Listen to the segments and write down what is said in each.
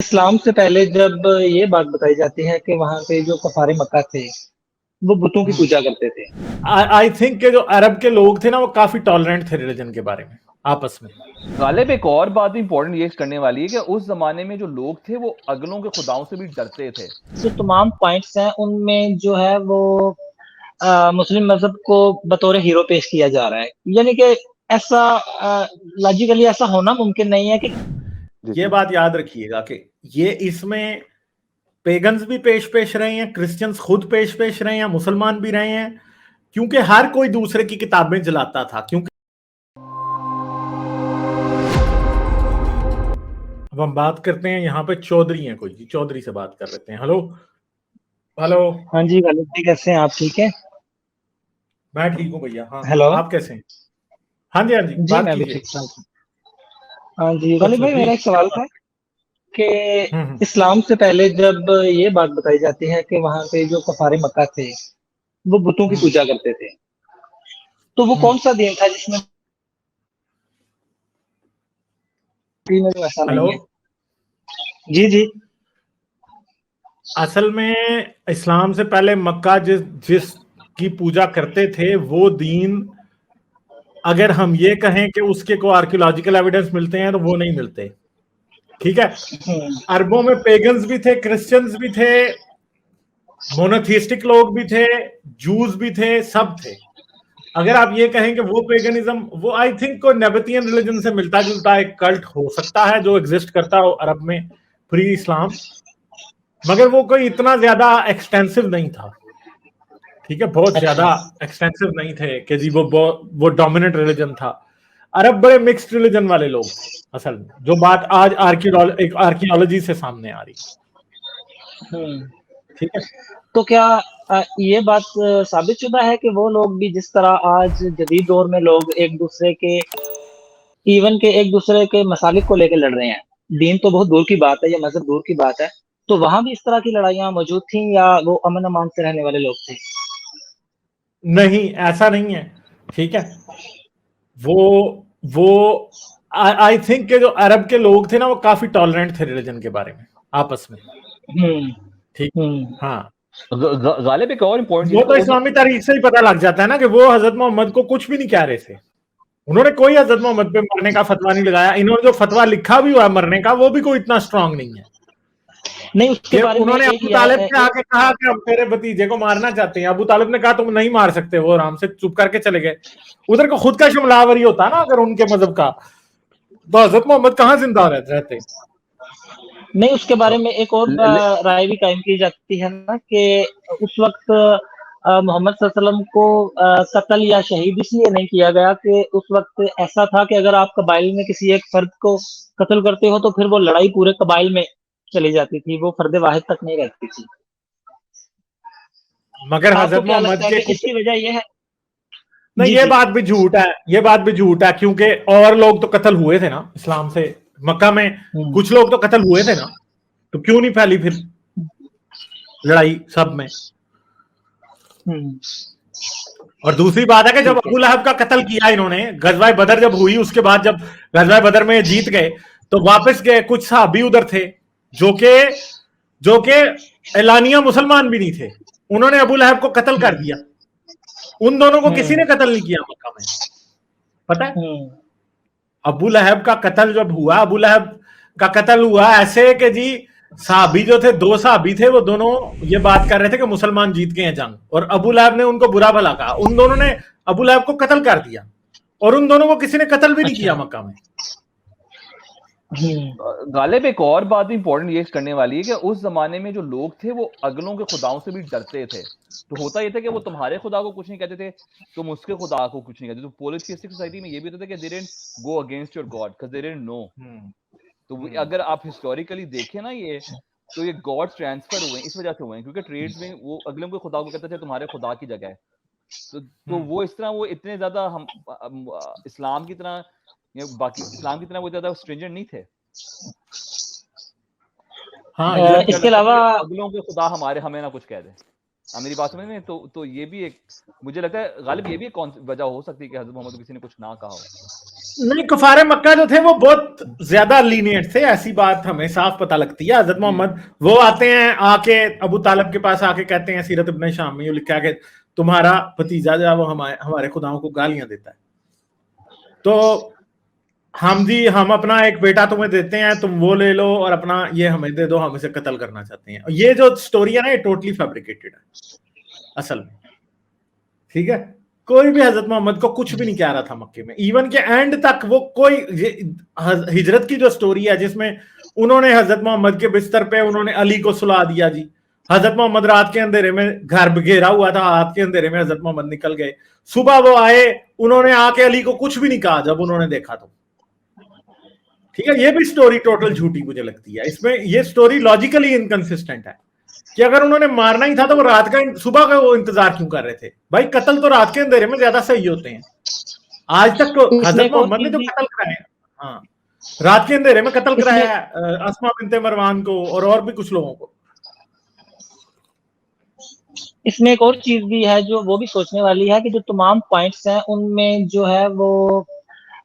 इस्लाम से पहले जब ये बात बताई जाती है कि वहाँ पे जो कफ़ारे मक्का थे, वो बुतों की पूजा करते थे। आई थिंक के जो अरब के लोग थे ना, वो काफी टॉलरेंट थे रिलीजन के बारे में आपस में। गालिब एक और बात इंपॉर्टेंट ये करने वाली है कि उस जमाने में जो लोग थे वो अगलों के खुदाओं से भी डरते थे। जो तमाम पॉइंट्स हैं उनमें जो है वो मुस्लिम मज़हब को बतौर हीरो पेश किया जा रहा है। यानी कि ऐसा लॉजिकली ऐसा होना मुमकिन नहीं है कि ये बात याद रखिएगा कि ये इसमें पेगन्स भी पेश रहे हैं, क्रिश्चियंस खुद पेश रहे हैं, मुसलमान भी रहे हैं, क्योंकि हर कोई दूसरे की किताबें जलाता था। क्योंकि अब हम बात करते हैं, यहाँ पे चौधरी हैं कोई जी, चौधरी से बात कर लेते हैं। Hello hello. हाँ जी, गालिब जी कैसे हैं आप? ठीक है, मैं ठीक हूँ भैया। हाँ, हेलो आप कैसे हैं? हाँ जी, हाँ जी, जी, बात मैं भी कीजिए। ठीक ठाक हूँ। हाँ जी, गालिब अच्छा भाई जी, मेरा एक सवाल था कि हम्म। इस्लाम से पहले जब ये बात बताई जाती है कि वहाँ पे जो कफ़ारे मक्का थे, वो बुतों की हम्म। पूजा करते थे, तो वो हम्म। कौन सा दिन था जिसमें में तो ऐसा हेलो। नहीं है? जी, जी। असल में इस्लाम से पहले मक्का जिस जिस की पूजा करते थे, वो दीन अगर हम ये कहें कि उसके को आर्कियोलॉजिकल एविडेंस मिलते हैं तो वो नहीं मिलते। ठीक है, हुँ, अरबों में पेगन्स भी थे, क्रिश्चियंस भी थे, मोनोथिस्टिक लोग भी थे, जूस भी थे, सब थे। अगर आप ये कहें कि वो पेगनिज्म, वो आई थिंक को नेबतियन रिलीजन से मिलता जुलता एक कल्ट हो सकता है जो एग्जिस्ट करता हो अरब में प्री इस्लाम, मगर वो कोई इतना ज्यादा एक्सटेंसिव नहीं था। ठीक है, बहुत अच्छा। ज्यादा एक्सटेंसिव नहीं थे कि जी वो डोमिनेंट रिलीजन था। अरब बड़े मिक्स्ड रिलीजन वाले लोग थे असल में, जो बात आज आर्कियोलॉजी से सामने आ रही। हुँ, ठीक है। तो क्या ये बात साबितशुदा है कि वो लोग भी जिस तरह आज जदीद दौर में लोग एक-दूसरे के एक-दूसरे के मसालिक को लेके लड़ रहे हैं। दीन तो बहुत दूर की बात है या मज़हब दूर की बात है। तो वहाँ भी इस तरह की लड़ाइयाँ मौजूद थीं या वो अमन-अमान से रहने वाले लोग थे? नहीं, ऐसा नहीं है। ठीक है, वो वो आई थिंक के जो अरब के लोग थे ना, वो काफी टॉलरेंट थे रिलीजन के बारे में आपस में। हुँ, ठीक। हुँ। हाँ, गालिब एक और इंपॉर्टेंट वो चीज तो है इस्लामी तारीख से ही पता लग जाता है ना कि वो हजरत मोहम्मद को कुछ भी नहीं कह रहे थे। उन्होंने कोई हजरत मोहम्मद पे मरने का फतवा नहीं लगाया। इन्होंने जो फतवा लिखा भी हुआ है मरने का, वो भी कोई इतना स्ट्रांग नहीं है। नहीं, उसके ये बारे में उन्होंने एक अबू या तालिब से एक आके कहा कि हम तेरे भतीजे को मारना चाहते हैं। अबू तालिब ने कहा तुम नहीं मार सकते, वो आराम से चुप करके चले गए। उधर को खुद का शुमलावरी होता ना अगर उनके मजहब का, तो हजरत मोहम्मद कहाँ जिंदा रहते। नहीं, उसके बारे में एक और ले, ले, राय भी कायम की जाती है ना कि उस वक़्त मोहम्मद सल्लल्लाहु अलैहि वसल्लम को कत्ल या शहीद इसलिए नहीं किया गया कि उस वक़्त ऐसा था कि अगर आप कबाइल में किसी एक फ़र्द को कत्ल करते हो, तो फिर वो लड़ाई पूरे कबाइल में चली जाती थी, वो फ़र्द वाहिद तक नहीं रहती थी। मगर आपको हजरत क्या मोहम्मद लगता है के कि कुछ इसकी वजह ये है? नहीं, जी, ये जी। बात भी झूठ है, ये बात भी झूठ है, क्योंकि और लोग तो कत्ल हुए थे ना इस्लाम से। मक्का में हुँ, कुछ लोग तो कत्ल हुए थे ना, तो क्यों नहीं फैली फिर लड़ाई सब में? हुँ, और दूसरी बात है कि जब ठीक है। अबू लहब का कत्ल किया इन्होंने, गजवाए बदर जब हुई, उसके बाद जब गजवाए बदर में जीत गए, तो वापस गए। कुछ सहाबी उधर थे जो के एलानिया मुसलमान भी नहीं थे, उन्होंने अबू लहब को कत्ल कर हुँ, दिया। उन दोनों को किसी ने हुँ, कत्ल नहीं किया मक्का में, पता है? हुँ, अबू लहब का कत्ल जब हुआ, अबू लहब का कत्ल हुआ ऐसे कि जी साहबी जो थे, दो साहबी थे, वो दोनों ये बात कर रहे थे कि मुसलमान जीत गए हैं जंग, और अबू लहब ने उनको बुरा भला कहा। उन दोनों ने अबू लहब को कत्ल कर दिया, और उन दोनों को किसी ने कत्ल भी नहीं अच्छा। किया मक्का में। हुँ, गालिब एक और बात इंपॉर्टेंट ये करने वाली है कि उस जमाने में जो लोग थे वो अगलों के खुदाओं से भी डरते थे। तो होता ये था कि वो तुम्हारे खुदा को कुछ नहीं कहते थे, तुम उसके खुदा को कुछ नहीं कहते। तो पॉलीथिस्टिक सोसाइटी में ये भी होता था कि they didn't go against your God because they didn't know. तो अगर आप हिस्टोरिकली देखें ना, ये तो ये गॉड्स ट्रांसफर हुए इस वजह से हुए हैं क्योंकि ट्रेड्स में वो अगले को खुदा को कहते थे तुम्हारे खुदा की जगह है। तो वो इस तरह वो इतने ज्यादा इस्लाम की तरह या बाकी इस्लाम की तरह वो ज्यादा स्ट्रिंजेंट नहीं थे। हाँ, मुझे ये लगता इसके था कि अलावा अगलों के खुदा हमें ना कुछ कह दे। मेरी बात समझ में? तो ये भी एक, मुझे लगता है गालिब ये भी एक वजह हो सकती है कि हजरत मोहम्मद को किसी ने कुछ ना कहा हो। नहीं, कुफारे मक्का जो थे वो बहुत ज्यादा लीनियंट थे, ऐसी बात हमें साफ पता लगती है। हजरत मोहम्मद वो आते हैं, आके अबू तालिब के पास आके कहते हैं, सीरत इब्न शाम में ये लिखा है कि तुम्हारा भतीजा जो है वो हमारे खुदाओं को गालियां देता है, तो हम अपना एक बेटा तुम्हें देते हैं, तुम वो ले लो और अपना ये हमें दे दो, हम इसे कत्ल करना चाहते हैं। ये जो स्टोरी है ना, ये टोटली फैब्रिकेटेड है असल में, ठीक है। कोई भी हजरत मोहम्मद को कुछ भी नहीं कह रहा था मक्के में, इवन के एंड तक वो कोई हिजरत की जो स्टोरी है जिसमें उन्होंने हजरत मोहम्मद के बिस्तर पे उन्होंने अली को सुला दिया जी। हजरत मोहम्मद रात के अंधेरे में, घर घेरा हुआ था, रात के अंधेरे में हजरत मोहम्मद निकल गए, सुबह वो आए, उन्होंने आके अली को कुछ भी नहीं कहा जब उन्होंने देखा तो, ठीक है। ये भी स्टोरी टोटल झूठी मुझे लगती है। इसमें ये स्टोरी लॉजिकली इनकंसिस्टेंट है कि अगर उन्होंने मारना ही था तो वो रात का सुबह का वो इंतजार क्यों कर रहे थे भाई? कत्ल तो रात के अंधेरे में ज्यादा सही होते हैं। आज तक तो हजरत मोहम्मद ने जो कत्ल कराया, हाँ, रात के अंधेरे में कत्ल कराया है अस्मा बिनते मरवान को और भी कुछ लोगों को। इसमें एक और चीज भी है जो वो भी सोचने वाली है कि जो तमाम पॉइंट्स हैं उनमें जो है वो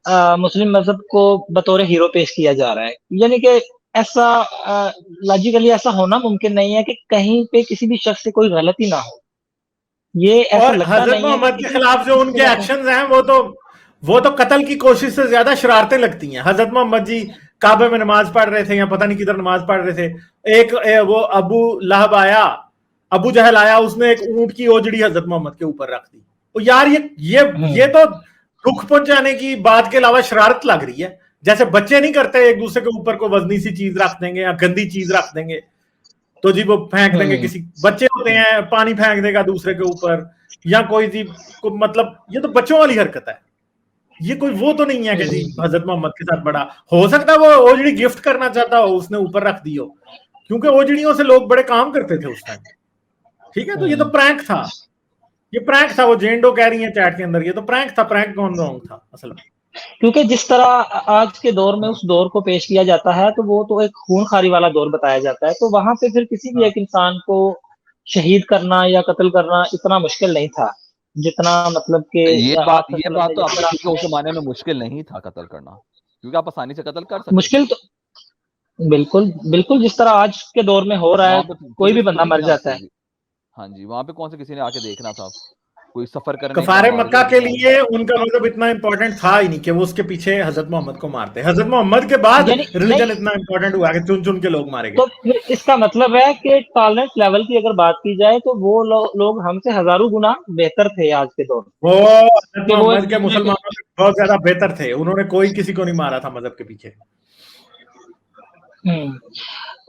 मुस्लिम मजहब को बतौर हीरो पेश किया जा रहा है, यानी कि ऐसा लॉजिकली ऐसा होना मुमकिन नहीं है कि कहीं पे किसी भी शख्स से कोई गलती ना हो। ये ऐसा और लगता हजरत नहीं है मोहम्मद कि के खिलाफ जो उनके एक्शंस हैं वो तो कत्ल की कोशिश से ज्यादा शरारतें लगती हैं। हजरत मोहम्मद जी काबे में नमाज पढ़ रहे थे या पता नहीं किधर नमाज पढ़ रहे थे, वो अबू लहब आया, अबू जहल आया, उसने एक ऊंट की ओजड़ी हजरत मोहम्मद के ऊपर रख दी। तो यार ये तो दुख पहुंचाने की बात के अलावा शरारत लग रही है। जैसे बच्चे नहीं करते, एक दूसरे के ऊपर को वजनी सी चीज रख देंगे या गंदी चीज रख देंगे तो जी वो फेंक देंगे, किसी बच्चे होते हैं पानी फेंक देगा दूसरे के ऊपर या कोई जी को, मतलब ये तो बच्चों वाली हरकत है। ये कोई वो तो नहीं है कि जी हजरत मोहम्मद के साथ बड़ा हो सकता है वो ओजड़ी गिफ्ट करना चाहता हो, उसने ऊपर रख दी हो, क्योंकि ओजड़ियों से लोग बड़े काम करते थे उस टाइम, ठीक है। तो ये तो प्रैंक था, ये प्रैंक था। वो जेंडो कह रही है चैट के अंदर, ये तो प्रैंक था, प्रैंक गॉन रॉन्ग था असल में। क्योंकि जिस तरह आज के दौर में उस दौर को पेश किया जाता है तो वो तो एक खूनखारी वाला दौर बताया जाता है, तो वहां पे फिर किसी भी एक इंसान को शहीद करना या कत्ल करना इतना मुश्किल नहीं था जितना मतलब कि ये बात तो आपको उस जमाने में मुश्किल नहीं था कत्ल करना, क्योंकि आप आसानी से कत्ल कर सकते। मुश्किल तो बिल्कुल जिस तरह आज के दौर में हो रहा है, कोई भी बंदा मर जाता है। हाँ जी, वहां पे कौन से किसी ने आके देखना था, कोई सफर करने कफारे मक्का के लिए उनका मतलब इतना इंपॉर्टेंट था ही नहीं कि वो उसके पीछे हजरत मोहम्मद को मारते। हजरत मोहम्मद के बाद रिलीजन इतना इंपॉर्टेंट हुआ कि चुन चुन के लोग मारे गए। तो फिर इसका मतलब है कि टॉलरेंस लेवल की अगर बात की जाए तो वो लोग हमसे हजारों गुना बेहतर थे आज के दौर में। वो हजरत मोहम्मद के मुसलमानों से बहुत ज्यादा बेहतर थे, उन्होंने कोई किसी को नहीं मारा था मजहब के पीछे।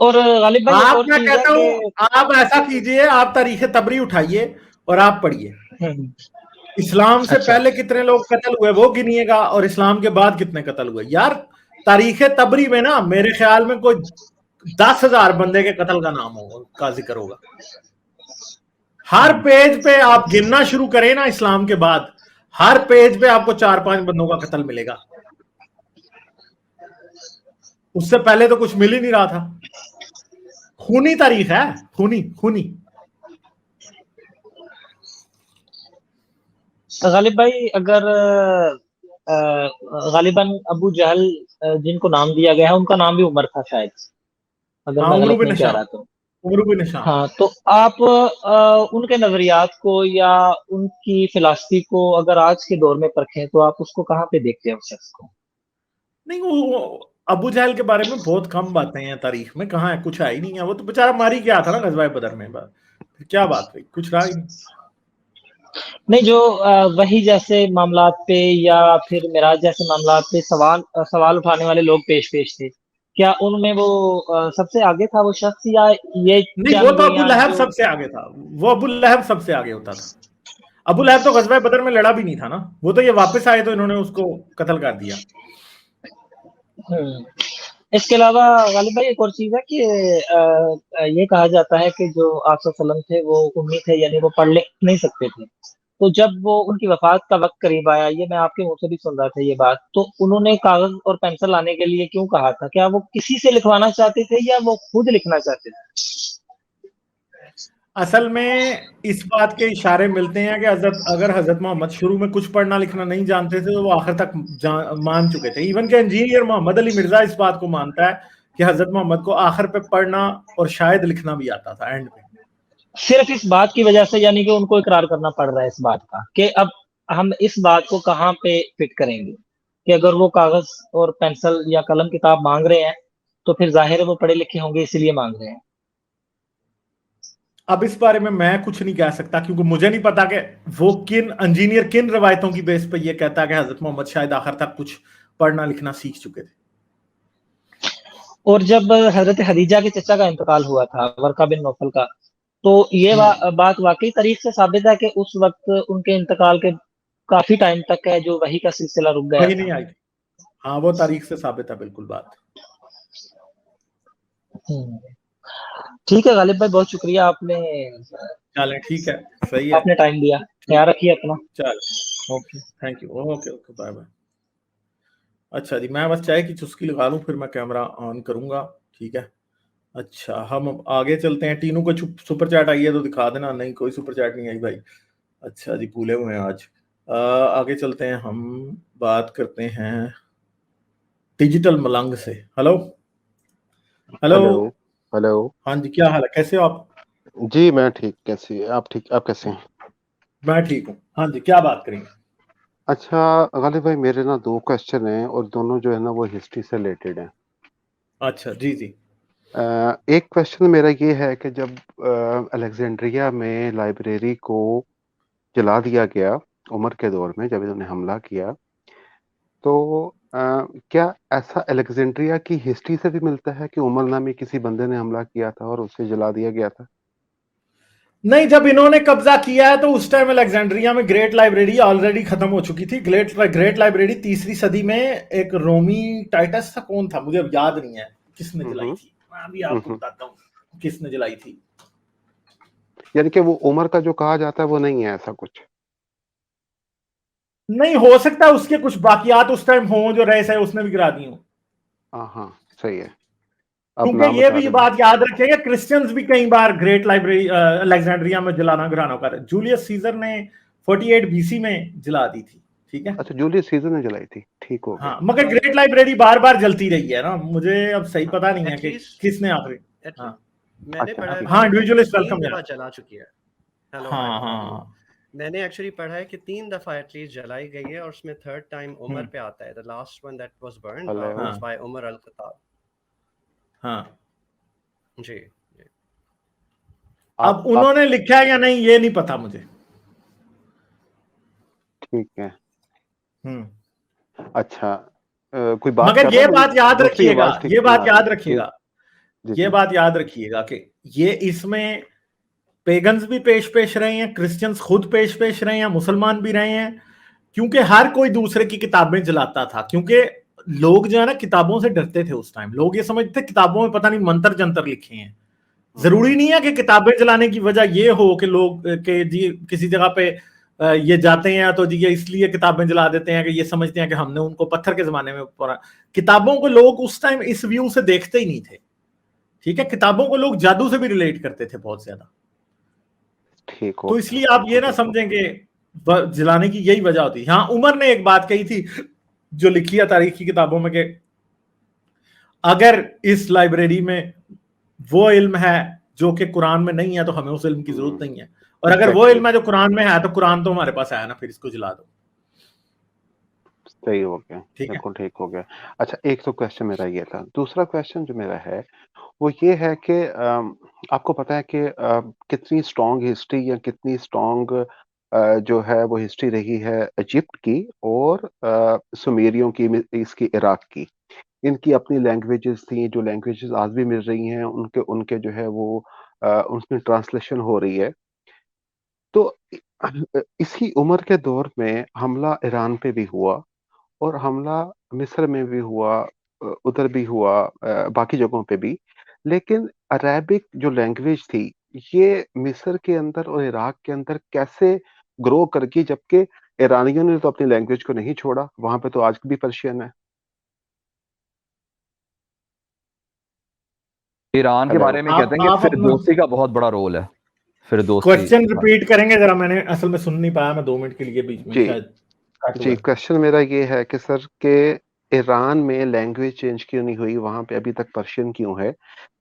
और गालिब भाई आप, मैं कहता हूँ आप ऐसा कीजिए, आप तारीख तबरी उठाइए और आप पढ़िए, इस्लाम से पहले कितने लोग कत्ल हुए वो गिनिएगा और इस्लाम के बाद कितने कत्ल हुए। यार तारीख तबरी में ना मेरे ख्याल में कोई 10,000 बंदे के कत्ल का नाम होगा, का जिक्र होगा। हर पेज पे आप गिनना शुरू करें ना इस्लाम के बाद, हर पेज पे आपको 4-5 बंदों का कत्ल मिलेगा। उससे पहले तो कुछ मिल ही नहीं रहा था। खूनी तारीख है, खूनी। गालिब भाई अगर गालिबन अबू जहल जिनको नाम दिया गया है उनका नाम भी उमर था शायद, अगर मैं गलत नहीं कह रहा तो। हाँ, तो आप उनके नजरियात को या उनकी फिलॉसफी को अगर आज के दौर में परखें तो आप उसको कहाँ पे देखते हैं उस शख्स को? नहीं, वो अबू जहल के बारे में बहुत कम बातें हैं तारीख में, कहाँ है, कुछ है ही नहीं है। वो तो बेचारा मारी गया था ना गज़वाए बदर में, क्या बात हुई, कुछ रहा ही नहीं। जो वही जैसे मामलात पे या फिर मिराज जैसे मामलात पे सवाल उठाने वाले लोग पेश थे, क्या उनमें वो सबसे आगे था वो शख्स, या ये नहीं? वो तो अबू लहब सबसे आगे था, वो अबू लहब सबसे आगे होता था। अबू लहब तो गज़वाए बदर में लड़ा भी नहीं था ना, वो तो ये वापस आए तो इन्होंने उसको कत्ल कर दिया। इसके अलावा गालिब भाई एक और चीज है कि ये कहा जाता है कि जो आप सल्लम थे वो उम्मी थे, यानी वो पढ़ लिख नहीं सकते थे। तो जब वो उनकी वफात का वक्त करीब आया, ये मैं आपके मुंह से भी सुन रहा था ये बात, तो उन्होंने कागज और पेंसिल लाने के लिए क्यों कहा था? क्या वो किसी से लिखवाना चाहते थे या वो खुद लिखना चाहते थे? असल में इस बात के इशारे मिलते हैं कि अगर हजरत मोहम्मद शुरू में कुछ पढ़ना लिखना नहीं जानते थे तो वो आखिर तक मान चुके थे। इवन के इंजीनियर मोहम्मद अली मिर्जा इस बात को मानता है कि हजरत मोहम्मद को आखिर पे पढ़ना और शायद लिखना भी आता था एंड पे। सिर्फ इस बात की वजह से, यानी कि उनको इकरार करना पड़ रहा है इस बात का कि अब हम इस बात को कहाँ पे फिट करेंगे कि अगर वो कागज और पेंसिल या कलम किताब मांग रहे हैं तो फिर जाहिर है वो पढ़े लिखे होंगे, इसीलिए मांग रहे हैं। अब इस बारे में मैं कुछ नहीं कह सकता क्योंकि मुझे नहीं पता कि वो इंजीनियर किन रवायतों की बेस पे ये कहता है कि हजरत मोहम्मद शायद आखिर तक कुछ पढ़ना लिखना सीख चुके थे। और जब हजरत खदीजा के चचा का इंतकाल हुआ था, वर्का बिन नौफल का, तो ये बात वाकई तारीख से साबित है कि उस वक्त उनके इंतकाल के काफी टाइम तक है जो वही का सिलसिला रुक गया वही था। नहीं आई थी। हाँ, वो तारीख से साबित है, बिल्कुल बात। ठीक है गालिब भाई, बहुत शुक्रिया, आपने चलें, ठीक है, सही है। आपने टाइम दिया। ख्याल रखिए अपना। चल, okay. Thank you. Okay okay, bye bye. अच्छा जी, मैं बस चाय की चुस्की लगा लूं फिर मैं कैमरा ऑन करूंगा, ठीक है। अच्छा, हम अब आगे चलते हैं। टीनू को सुपर चैट आई है तो दिखा देना। नहीं, कोई सुपर चैट नहीं आई भाई। अच्छा जी, भूले हुए हैं आज। आगे चलते हैं, हम बात करते हैं डिजिटल मलंग से। Hello hello. Hello hello. हाँ जी, क्या हाल है, कैसे हो आप? जी मैं ठीक, कैसे आप? ठीक, आप कैसे हैं? मैं ठीक हूँ। हाँ जी, क्या बात करेंगे? अच्छा गालिब भाई, मेरे ना 2 क्वेश्चन हैं और दोनों जो है ना वो हिस्ट्री से रिलेटेड हैं। अच्छा जी जी। एक क्वेश्चन मेरा ये है कि जब अलेक्जेंड्रिया में लाइब्रेरी को जला दिया गया उमर के दौर में, जब इन्होंने हमला किया, तो क्या ऐसा अलेक्जेंड्रिया की हिस्ट्री से भी मिलता है कि उमर नामी किसी बंदे ने हमला किया था और उसे जला दिया गया था? नहीं, जब इन्होंने कब्जा किया है तो उस टाइम अलेक्जेंड्रिया में ग्रेट लाइब्रेरी ऑलरेडी खत्म हो चुकी थी। ग्रेट लाइब्रेरी 3री सदी में एक रोमी टाइटस था, कौन था मुझे अब याद नहीं है किसने जलाई थी। मैं अभी आपको बताता हूँ किसने जलाई थी। यानी कि वो उमर का जो कहा जाता है वो नहीं है ऐसा कुछ? नहीं, हो सकता है उसके कुछ बाकियात उस टाइम हो जो रहे से उसने भी गिरा दी हो। हाँ, सही है। अब क्योंकि नाम ये बता भी देना। बात याद रखेंगे, क्रिश्चियंस भी कई बार ग्रेट लाइब्रेरी अलेक्जेंड्रिया में जलाना घराना कर। जूलियस सीजर ने 48 बीसी में जला दी थी, ठीक है। अच्छा, जूलियस सीजर ने जलाई थी, ठीक हो गया। हाँ, मगर ग्रेट लाइब्रेरी बार बार जलती रही है ना, मुझे अब सही पता नहीं है कि किसने आखिरी। हाँ मैंने अच्छा, पढ़ा है हाँ, कि इंडिविजुअलिस्ट 3 वेलकम दफा यार। जला चुकी है। हेलो, हाँ हाँ मैंने एक्चुअली पढ़ा है कि 3 दफा एटलीस्ट जलाई गई है और उसमें थर्ड टाइम उमर पे आता है। The last one that was burned was by Umar al Khattab. हाँ। जी। अब उन्होंने लिखा है या नहीं ये नहीं पता मुझे। ठीक है। अच्छा, कोई बात मगर ये बात याद रखिएगा, ये बात याद रखिएगा, ये बात याद रखिएगा कि ये इसमें पेगन्स भी पेश रहे हैं, क्रिश्चियंस खुद पेश रहे हैं, मुसलमान भी रहे हैं, क्योंकि हर कोई दूसरे की किताबें जलाता था। क्योंकि लोग जो है ना किताबों से डरते थे उस टाइम। लोग ये समझते थे किताबों में पता नहीं मंत्र जंतर लिखे हैं। जरूरी नहीं है कि किताबें जलाने की वजह ये हो कि लोग के जी किसी जगह पे ये जाते हैं तो जी ये इसलिए किताबें जला देते हैं कि ये समझते हैं कि हमने उनको पत्थर के जमाने में पढ़ा। किताबों को लोग उस टाइम इस व्यू से देखते ही नहीं थे, ठीक है। किताबों को लोग जादू से भी रिलेट करते थे बहुत ज्यादा। ठीक हो, तो इसलिए आप ये ना समझेंगे जलाने की यही वजह होती है। हाँ, उमर ने एक बात कही थी जो लिखी है तारीख की किताबों में कि अगर इस लाइब्रेरी में वो इल्म है जो कि कुरान में नहीं है तो हमें उस इल्म की जरूरत नहीं है, और अगर वो इल्म है जो कुरान में है तो कुरान तो हमारे पास आया ना, फिर इसको जला दो। सही हो गया, बिल्कुल ठीक हो गया। अच्छा, एक तो क्वेश्चन मेरा ये था। दूसरा क्वेश्चन जो मेरा है वो ये है कि आपको पता है कि कितनी स्ट्रॉन्ग हिस्ट्री या कितनी स्ट्रॉन्ग जो है वो हिस्ट्री रही है इजिप्ट की और सुमेरियों की, इसकी इराक की। इनकी अपनी लैंग्वेजेस थी, जो लैंग्वेजेस आज भी मिल रही हैं, उनके उनके जो है वो उसमें ट्रांसलेशन हो रही है। तो इसी उम्र के दौर में हमला ईरान पे भी हुआ और हमला मिस्र में भी हुआ, उधर भी हुआ, बाकी जगहों पे भी। लेकिन अरेबिक जो लैंग्वेज थी, ये मिस्र के अंदर और इराक के अंदर कैसे ग्रो कर गई, जबकि ईरानियों ने तो अपनी लैंग्वेज को नहीं छोड़ा, वहां पे तो आज भी पर्शियन है। ईरान के बारे में कहते हैं कि फिरदौसी का बहुत बड़ा रोल है। फिरदौसी। क्वेश्चन रिपीट करेंगे जरा, मैंने असल में सुन नहीं पाया, मैं 2 मिनट के लिए बीच में जी शायद कट जी, हुआ। क्वेश्चन मेरा ये है कि सर के ईरान में लैंग्वेज चेंज क्यों नहीं हुई, वहां पे अभी तक पर्शियन क्यों है,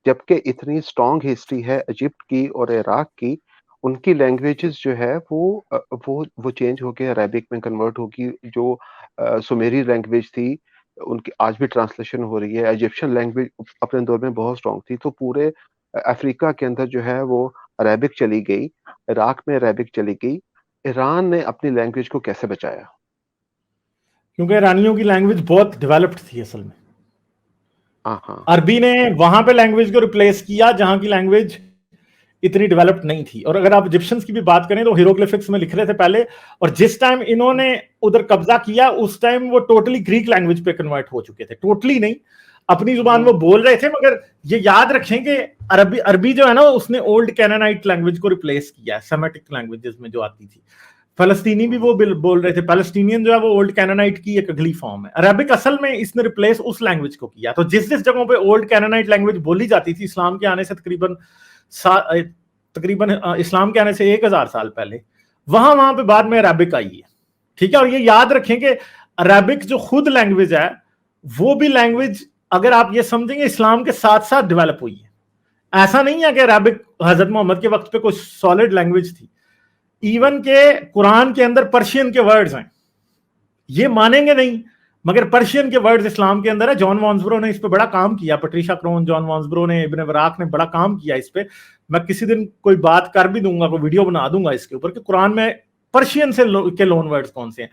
जबकि इतनी स्ट्रॉन्ग हिस्ट्री है इजिप्ट की और इराक की, उनकी लैंग्वेजेस जो है वो चेंज होके अरेबिक में कन्वर्ट होगी, जो सुमेरी लैंग्वेज थी उनकी आज भी ट्रांसलेशन हो रही है। इजिप्शियन लैंग्वेज अपने दौर में बहुत स्ट्रॉन्ग थी, तो पूरे अफ्रीका के अंदर जो है वो अरेबिक चली गई, इराक में अरेबिक चली गई, ईरान ने अपनी लैंग्वेज को कैसे बचाया? क्योंकि ईरानियों की लैंग्वेज बहुत डेवलप्ड थी असल में। हाँ, अरबी ने वहां पे लैंग्वेज को रिप्लेस किया जहां की लैंग्वेज इतनी डेवलप्ड नहीं थी। और अगर आप इजिप्शियंस की भी बात करें तो हीरोग्लिफिक्स में लिख रहे थे पहले, और जिस टाइम इन्होंने उधर कब्जा किया उस टाइम वो टोटली ग्रीक लैंग्वेज पे कन्वर्ट हो चुके थे। टोटली नहीं, अपनी जुबान वो बोल रहे थे, मगर ये याद रखें कि अरबी जो है ना उसने ओल्ड कैनानाइट लैंग्वेज को रिप्लेस किया, सेमेटिक लैंग्वेजेस में जो आती थी। फलस्तीनी भी वो बोल रहे थे, पैलेस्टीनियन जो है वो ओल्ड कैनानाइट की एक अगली फॉर्म है। अरबिक असल में इसने रिप्लेस उस लैंग्वेज को किया। तो जिस जिस जगहों पे ओल्ड कैनानाइट लैंग्वेज बोली जाती थी इस्लाम के आने से तकरीबन इस्लाम के आने से 1000 साल पहले, वहां पे बाद में अरबिक आई है। ठीक है, और ये याद रखें कि अरबिक जो खुद लैंग्वेज है वो भी लैंग्वेज, अगर आप ये समझेंगे, इस्लाम के साथ साथ डेवलप हुई है। ऐसा नहीं है कि अरबिक हजरत मोहम्मद के वक्त पे कोई सॉलिड लैंग्वेज थी। इवन के कुरान के अंदर पर्शियन के वर्ड्स हैं, ये मानेंगे नहीं, मगर पर्शियन के वर्ड्स इस्लाम के अंदर है। जॉन वॉन्सब्रो ने इस पे बड़ा काम किया, पट्रिशा क्रोन, जॉन वॉन्सब्रो ने, इब्न वराक ने बड़ा काम किया इस पे। मैं किसी दिन कोई बात कर भी दूंगा, कोई वीडियो बना दूंगा इसके ऊपर कि कुरान में पर्शियन के लोन वर्ड्स कौन से हैं।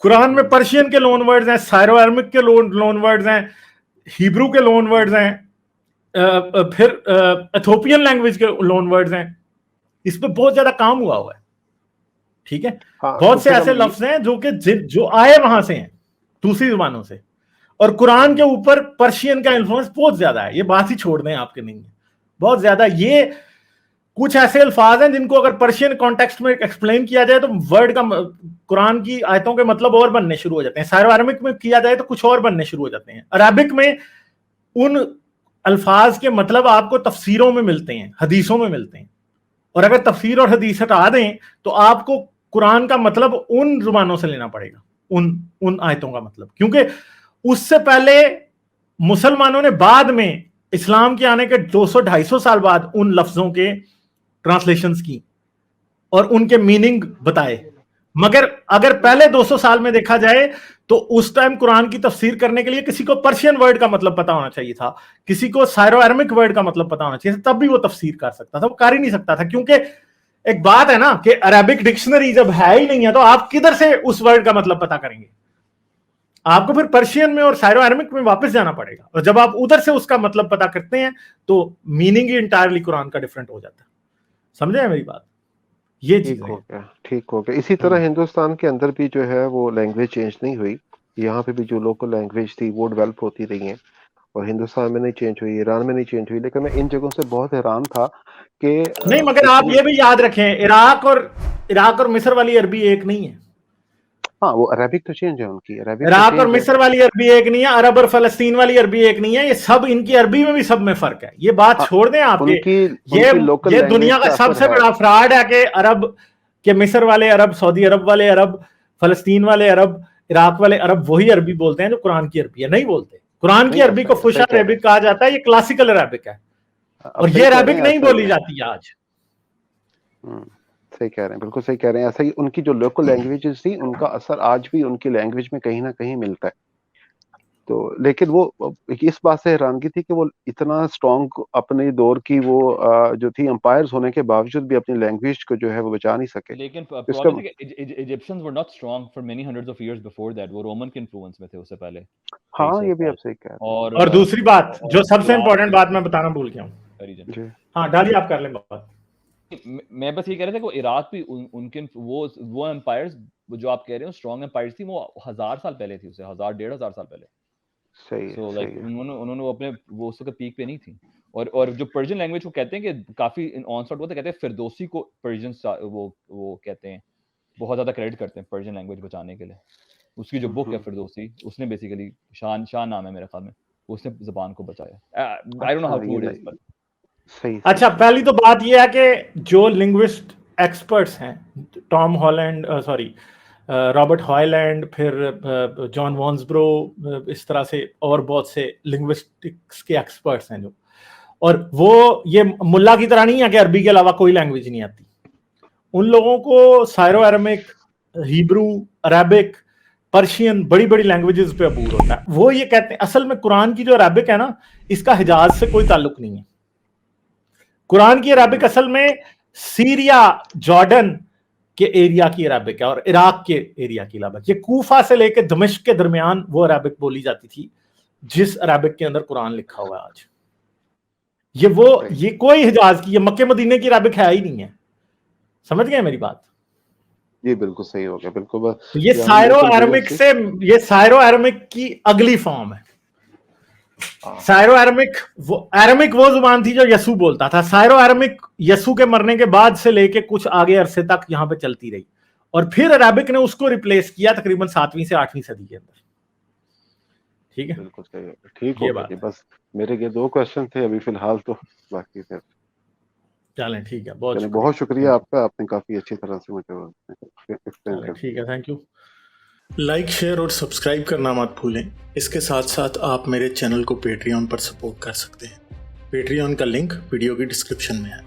कुरान में पर्शियन के लोन वर्ड्स हैं, सायरो अरमिक के लोन वर्ड्स हैं, हिब्रू के लोन वर्ड्स हैं, फिर इथोपियन लैंग्वेज के लोन वर्ड्स हैं। इस पे बहुत ज्यादा काम हुआ है। ठीक है, हाँ, बहुत तो से फिर ऐसे हम लफ्ज हैं जो आए वहां से हैं, दूसरी जुबानों से। और कुरान के ऊपर पर्शियन का इन्फ्लुएंस बहुत ज्यादा है, ये बात ही छोड़ दें आपके, नहीं है बहुत ज्यादा। ये कुछ ऐसे अल्फाज हैं जिनको अगर पर्शियन कॉन्टेक्स्ट में एक्सप्लेन किया जाए तो वर्ड का, कुरान की आयतों के मतलब और बनने शुरू हो जाते हैं। सायरो अरबिक में किया जाए तो कुछ और बनने शुरू हो जाते हैं। अरबिक में उन अल्फाज के मतलब आपको तफसीरों में मिलते हैं, हदीसों में मिलते हैं। और अगर तफसीर और हदीस हटा दें तो आपको कुरान का मतलब उन जुबानों से लेना पड़ेगा, उन आयतों का मतलब, क्योंकि उससे पहले मुसलमानों ने बाद में इस्लाम के आने के 200-250 साल बाद उन लफ्जों के ट्रांसलेशंस की और उनके मीनिंग बताए। मगर अगर पहले 200 साल में देखा जाए तो उस टाइम कुरान की तफसीर करने के लिए किसी को पर्शियन वर्ड का मतलब पता होना चाहिए था, किसी को सायरो अरमिक वर्ड का मतलब पता होना चाहिए था, तब भी वो तफसीर कर सकता था। वो कर ही नहीं सकता था, क्योंकि एक बात है ना कि अरबिक डिक्शनरी जब है ही नहीं है तो आप किधर से उस वर्ड का मतलब पता करेंगे। आपको फिर पर्शियन में और सायरो अरमिक में वापस जाना पड़ेगा, और जब आप उधर से उसका मतलब पता करते हैं तो मीनिंग ही इंटायरली कुरान का डिफरेंट हो जाता है। समझे मेरी बात? ये ठीक चीजें हो गया, ठीक हो गया। इसी तरह हिंदुस्तान के अंदर भी जो है वो लैंग्वेज चेंज नहीं हुई, यहाँ पे भी जो लोकल लैंग्वेज थी वो डेवलप होती रही है, और हिंदुस्तान में नहीं चेंज हुई, ईरान में नहीं चेंज हुई। लेकिन मैं इन जगहों से बहुत हैरान था कि नहीं, मगर आप ये भी याद रखें, इराक और मिस्र वाली अरबी एक नहीं है। हाँ, वो अरेबिक तो चेंज है, उनकी अरेबिक तो इराक और चेंज है। मिस्र वाली अरबी एक नहीं है, अरब और फलस्तीन वाली अरबी एक नहीं है। ये सब, इनकी अरबी में भी सब में फर्क है। ये बात हाँ, छोड़ दें आपके, उनकी लोकल ये लैंग्वेज दुनिया का का असर सबसे है। बड़ा फ्रॉड है कि अरब के मिस्र वाले अरब, सऊदी अरब वाले अरब, फलस्तीन वाले अरब, इराक वाले अरब वही अरबी बोलते हैं जो कुरान की अरबी है। नहीं बोलते। कुरान की नहीं, अरबी को सही फुशा कह रहे अरबिक कहा जाता है, ये क्लासिकल अरबिक है, हैं, और सही ये कह रहे अरबिक हैं, नहीं ऐसा ही बोली है। जाती है आज। सही कह रहे हैं, बिल्कुल सही कह रहे हैं। ऐसा ही उनकी जो लोकल लैंग्वेजेस थी उनका असर आज भी उनकी लैंग्वेज में कहीं ना कहीं मिलता है। तो लेकिन वो इस बात से हैरानगी थी कि वो इतना स्ट्रॉन्ग अपने दौर की वो जो थी एम्पायर्स होने के बावजूद भी अपनी लैंग्वेज को जो है वो बचा नहीं सके। लेकिन इसका प्रॉब्लम है कि Egyptians were not strong for many hundreds of years before that. वो रोमन के इन्फ्लुएंस में थे उससे पहले कई हाँ, सौ ये भी आप साल। सही कह रहे और दूसरी बात, जो सबसे इराक इंपॉर्टेंट बात मैं बताना भूल गया हूँ। रीजन। हैं जी। हाँ, डालिए, आप कर लें बात। मैं बस ये कह रहा था कि इराक भी उनके वो एम्पायर्स जो आप कह रहे हो स्ट्रांग एम्पायर्स थी, वो 1000 साल पहले थी, उससे 1000-1500 साल पहले। सही है, सो सही लाइक है। उन्होंने वो अपने वो उसके पीक पे नहीं थी। और जो पर्शियन लैंग्वेज को कहते हैं कि काफी ऑनसेट हुआ था, कहते हैं फिरदौसी को पर्शियन वो कहते हैं, बहुत ज्यादा क्रेडिट करते हैं पर्शियन लैंग्वेज बचाने के लिए। उसकी जो बुक है फिरदौसी, उसने बेसिकली शान नाम है मेरे ख्याल में, उसने ज़बान को बचाया। आई डोंट नो हाउ अच्छा, ट्रू ये इट इज, बट सही अच्छा, पहली तो बात यह है कि जो लिंग्विस्ट एक्सपर्ट्स हैं, Tom Holland, sorry Robert Højlund, फिर जॉन वॉन्सब्रो, इस तरह से और बहुत से लिंग्विस्टिक्स के एक्सपर्ट्स हैं जो, और वो ये मुल्ला की तरह नहीं है कि अरबी के अलावा कोई लैंग्वेज नहीं आती। उन लोगों को सायरो अरमिक, हिब्रू, अरबिक, पर्शियन, बड़ी बड़ी लैंग्वेजेस पे अबूर होता है। वो ये कहते हैं असल में कुरान की जो अरबिक है ना, इसका हिजाज से कोई ताल्लुक नहीं है। कुरान की अरबिक असल में सीरिया, जॉर्डन के एरिया की अरबिक है और इराक के एरिया की अरबिक। ये कूफा से लेकर दमिश्क के दरमियान वो अरबिक बोली जाती थी जिस अरबिक के अंदर कुरान लिखा हुआ है आज। ये कोई हिजाज की, ये मक्के मदीने की अरबिक है ही नहीं है। समझ गए मेरी बात? ये बिल्कुल सही हो गया, बिल्कुल। बस तो ये सायरो अरमिक की अगली फॉर्म है। सायरो अरमिक वो जुबान थी जो यसू बोलता था। सायरो अरमिक यसू के मरने के बाद से लेके कुछ आगे अरसे तक यहाँ पे चलती रही, और फिर अरबिक ने उसको रिप्लेस किया तकरीबन 7वीं से 8वीं सदी के अंदर। ठीक है, बिल्कुल सही, ठीक हो गया। बस मेरे ये 2 क्वेश्चन थे अभी फिलहाल, तो बाकी फिर चलें। ठीक है, बहुत शुक्रिया आपका, आपने काफी अच्छी तरह से मुझे एक्सप्लेन कर दिया। ठीक है, थैंक यू। लाइक, शेयर और सब्सक्राइब करना मत भूलें। इसके साथ साथ आप मेरे चैनल को पेट्रियन पर सपोर्ट कर सकते हैं। पेट्रियन का लिंक वीडियो की डिस्क्रिप्शन में है।